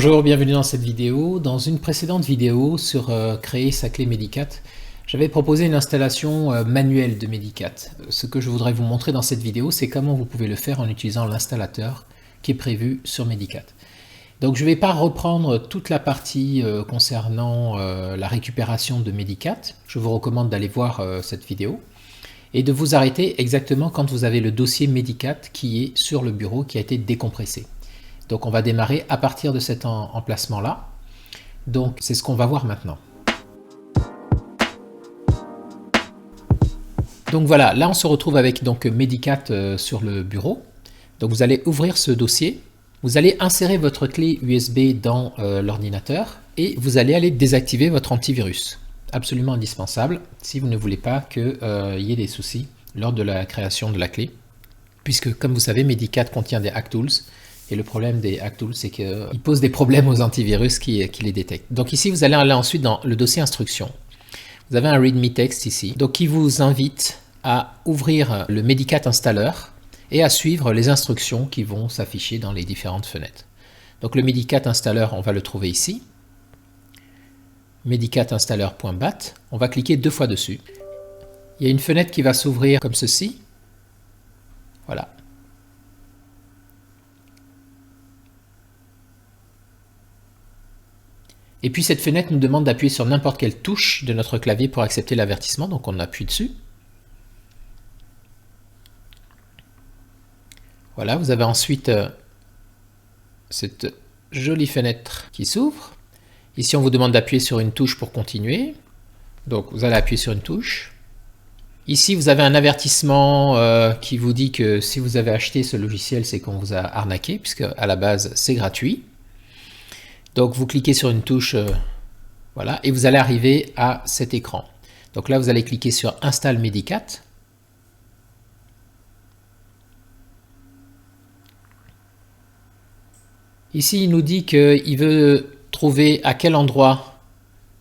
Bonjour, bienvenue dans cette vidéo. Dans une précédente vidéo sur créer sa clé Medicat, j'avais proposé une installation manuelle de Medicat. Ce que je voudrais vous montrer dans cette vidéo, c'est comment vous pouvez le faire en utilisant l'installateur qui est prévu sur Medicat. Donc je ne vais pas reprendre toute la partie concernant la récupération de Medicat. Je vous recommande d'aller voir cette vidéo et de vous arrêter exactement quand vous avez le dossier Medicat qui est sur le bureau, qui a été décompressé. Donc on va démarrer à partir de cet emplacement-là. Donc c'est ce qu'on va voir maintenant. Donc voilà, là on se retrouve avec donc Medicat sur le bureau. Donc vous allez ouvrir ce dossier. Vous allez insérer votre clé USB dans l'ordinateur et vous allez aller désactiver votre antivirus. Absolument indispensable si vous ne voulez pas qu'il y ait des soucis lors de la création de la clé. Puisque comme vous savez, Medicat contient des HackTools. Et le problème des HackTools, c'est qu'il pose des problèmes aux antivirus qui les détectent. Donc ici, vous allez aller ensuite dans le dossier instructions. Vous avez un README text ici, donc qui vous invite à ouvrir le Medicat Installer et à suivre les instructions qui vont s'afficher dans les différentes fenêtres. Donc le Medicat Installer, on va le trouver ici. medicatinstaller.bat. On va cliquer 2 fois dessus. Il y a une fenêtre qui va s'ouvrir comme ceci. Voilà. Et puis cette fenêtre nous demande d'appuyer sur n'importe quelle touche de notre clavier pour accepter l'avertissement, donc on appuie dessus. Voilà, vous avez ensuite cette jolie fenêtre qui s'ouvre. Ici on vous demande d'appuyer sur une touche pour continuer, donc vous allez appuyer sur une touche. Ici vous avez un avertissement qui vous dit que si vous avez acheté ce logiciel, c'est qu'on vous a arnaqué, puisque à la base c'est gratuit. Donc vous cliquez sur une touche, voilà, et vous allez arriver à cet écran. Donc là, vous allez cliquer sur Install Medicat. Ici, il nous dit qu'il veut trouver à quel endroit,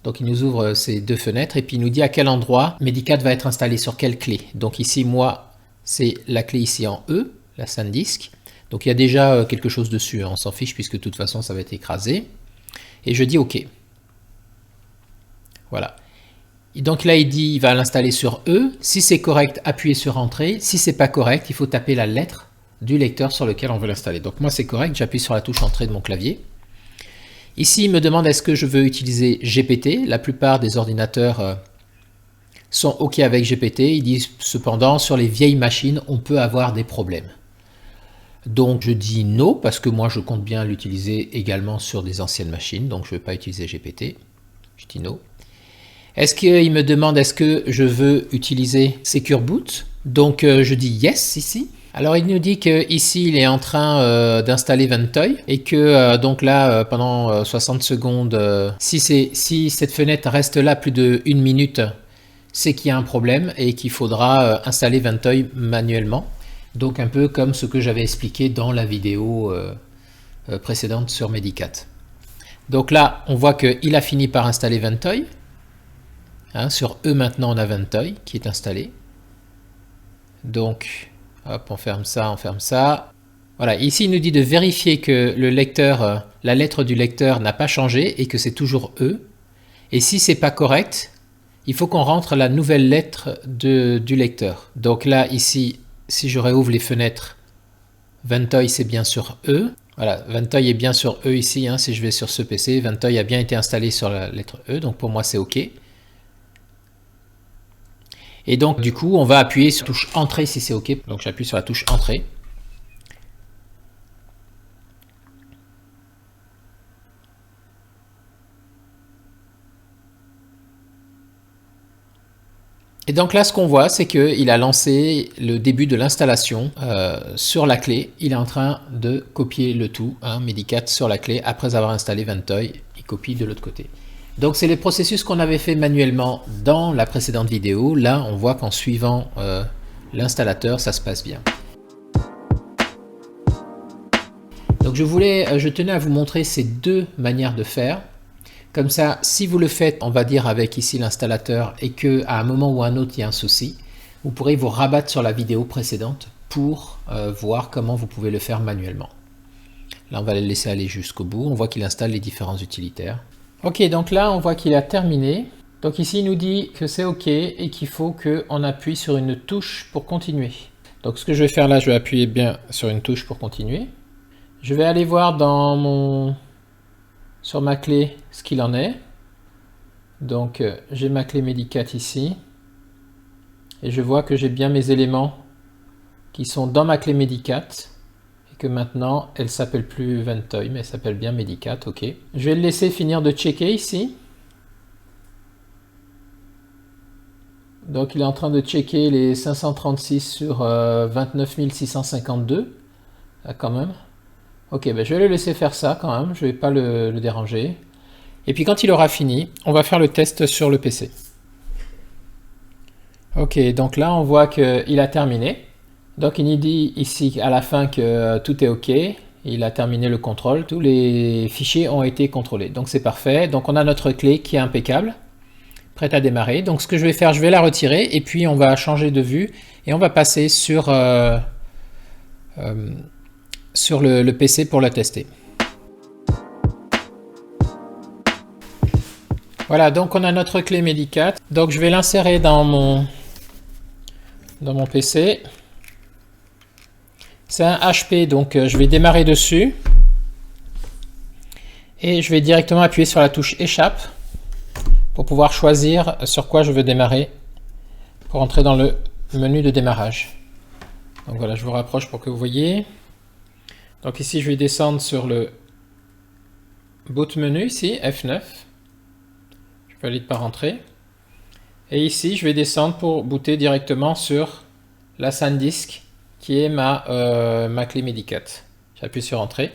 donc il nous ouvre ces 2 fenêtres, et puis il nous dit à quel endroit Medicat va être installé, sur quelle clé. Donc ici, moi, c'est la clé ici en E, la SanDisk. Donc il y a déjà quelque chose dessus, on s'en fiche puisque de toute façon ça va être écrasé. Et je dis OK. Voilà. Et donc là il dit il va l'installer sur E. Si c'est correct, appuyez sur Entrée. Si c'est pas correct, il faut taper la lettre du lecteur sur lequel on veut l'installer. Donc moi c'est correct, j'appuie sur la touche Entrée de mon clavier. Ici il me demande est-ce que je veux utiliser GPT. La plupart des ordinateurs sont OK avec GPT. Ils disent cependant sur les vieilles machines on peut avoir des problèmes. Donc je dis non parce que moi je compte bien l'utiliser également sur des anciennes machines, donc je ne vais pas utiliser GPT. Je dis non. Est-ce qu'il me demande est-ce que je veux utiliser Secure Boot? Donc je dis yes ici. Alors il nous dit qu'ici il est en train d'installer Ventoy et que donc là pendant 60 secondes, si cette fenêtre reste là plus de 1 minute, c'est qu'il y a un problème et qu'il faudra installer Ventoy manuellement. Donc un peu comme ce que j'avais expliqué dans la vidéo précédente sur Medicat. Donc là, on voit qu'il a fini par installer Ventoy. Hein, sur E maintenant, on a Ventoy qui est installé. Donc, hop, on ferme ça, on ferme ça. Voilà, ici il nous dit de vérifier que le lecteur, la lettre du lecteur n'a pas changé et que c'est toujours E. Et si c'est pas correct, il faut qu'on rentre la nouvelle lettre du lecteur. Donc là, ici, si je réouvre les fenêtres, Ventoy c'est bien sur E. Voilà, Ventoy est bien sur E ici. Hein, si je vais sur ce PC, Ventoy a bien été installé sur la lettre E. Donc pour moi c'est OK. Et donc du coup on va appuyer sur la touche Entrée si c'est OK. Donc j'appuie sur la touche Entrée. Et donc là, ce qu'on voit, c'est qu'il a lancé le début de l'installation sur la clé. Il est en train de copier le tout, hein, Medicat sur la clé. Après avoir installé Ventoy, il copie de l'autre côté. Donc c'est le processus qu'on avait fait manuellement dans la précédente vidéo. Là, on voit qu'en suivant l'installateur, ça se passe bien. Donc je tenais à vous montrer ces 2 manières de faire. Comme ça, si vous le faites, on va dire avec ici l'installateur et qu'à un moment ou un autre, il y a un souci, vous pourrez vous rabattre sur la vidéo précédente pour voir comment vous pouvez le faire manuellement. Là, on va le laisser aller jusqu'au bout. On voit qu'il installe les différents utilitaires. Ok, donc là, on voit qu'il a terminé. Donc ici, il nous dit que c'est OK et qu'il faut qu'on appuie sur une touche pour continuer. Donc ce que je vais faire là, je vais appuyer bien sur une touche pour continuer. Je vais aller voir sur ma clé ce qu'il en est. Donc j'ai ma clé Medicat ici. Et je vois que j'ai bien mes éléments qui sont dans ma clé Medicat. Et que maintenant, elle ne s'appelle plus Ventoy, mais elle s'appelle bien Medicat. OK. Je vais le laisser finir de checker ici. Donc il est en train de checker les 536 sur 29 652. Là, quand même. Ok, ben je vais le laisser faire ça quand même. Je ne vais pas le déranger. Et puis quand il aura fini, on va faire le test sur le PC. Ok, donc là on voit qu'il a terminé. Donc il nous dit ici à la fin que tout est ok. Il a terminé le contrôle. Tous les fichiers ont été contrôlés. Donc c'est parfait. Donc on a notre clé qui est impeccable. Prête à démarrer. Donc ce que je vais faire, je vais la retirer et puis on va changer de vue et on va passer sur le PC pour la tester. Voilà, donc on a notre clé Medicat. Donc je vais l'insérer dans mon PC. C'est un HP, donc je vais démarrer dessus. Et je vais directement appuyer sur la touche échappe pour pouvoir choisir sur quoi je veux démarrer pour entrer dans le menu de démarrage. Donc voilà, je vous rapproche pour que vous voyez. Donc ici, je vais descendre sur le boot menu, ici, F9. Je valide par entrée. Et ici, je vais descendre pour booter directement sur la SanDisk, qui est ma clé Medicat. J'appuie sur entrée.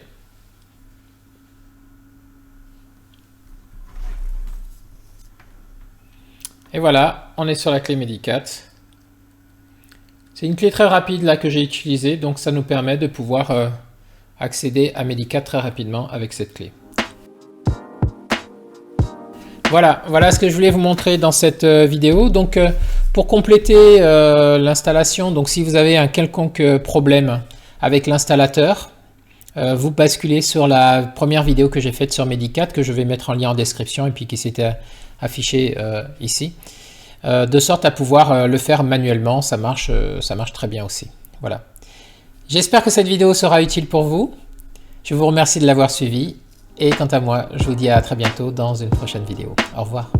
Et voilà, on est sur la clé Medicat. C'est une clé très rapide là que j'ai utilisée, donc ça nous permet de pouvoir accéder à Medicat très rapidement avec cette clé. Voilà ce que je voulais vous montrer dans cette vidéo. Donc pour compléter l'installation, donc si vous avez un quelconque problème avec l'installateur, vous basculez sur la première vidéo que j'ai faite sur Medicat, que je vais mettre en lien en description et puis qui s'était affiché ici, de sorte à pouvoir le faire manuellement. Ça marche très bien aussi. Voilà. J'espère que cette vidéo sera utile pour vous. Je vous remercie de l'avoir suivi et quant à moi, je vous dis à très bientôt dans une prochaine vidéo. Au revoir.